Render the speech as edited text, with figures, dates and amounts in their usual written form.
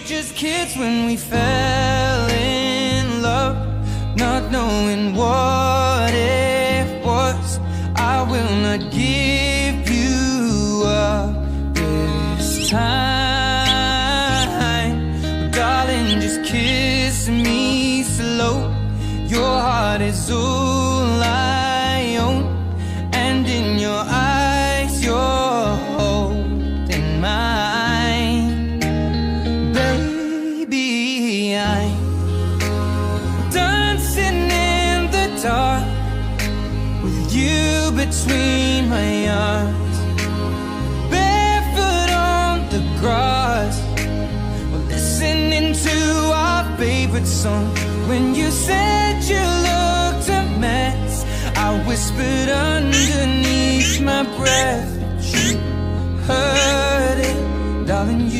just kids when we fell in love, not knowing what it was. I will not give you up this time, darling, just kiss me slow. Your heart is all I own, and in your eyes you're holding mine. Baby, I'm dancing in the dark with you between my arms, barefoot on the grass, listening to our favorite song. When you said you looked a mess, I whispered underneath my breath, but you heard it, darling.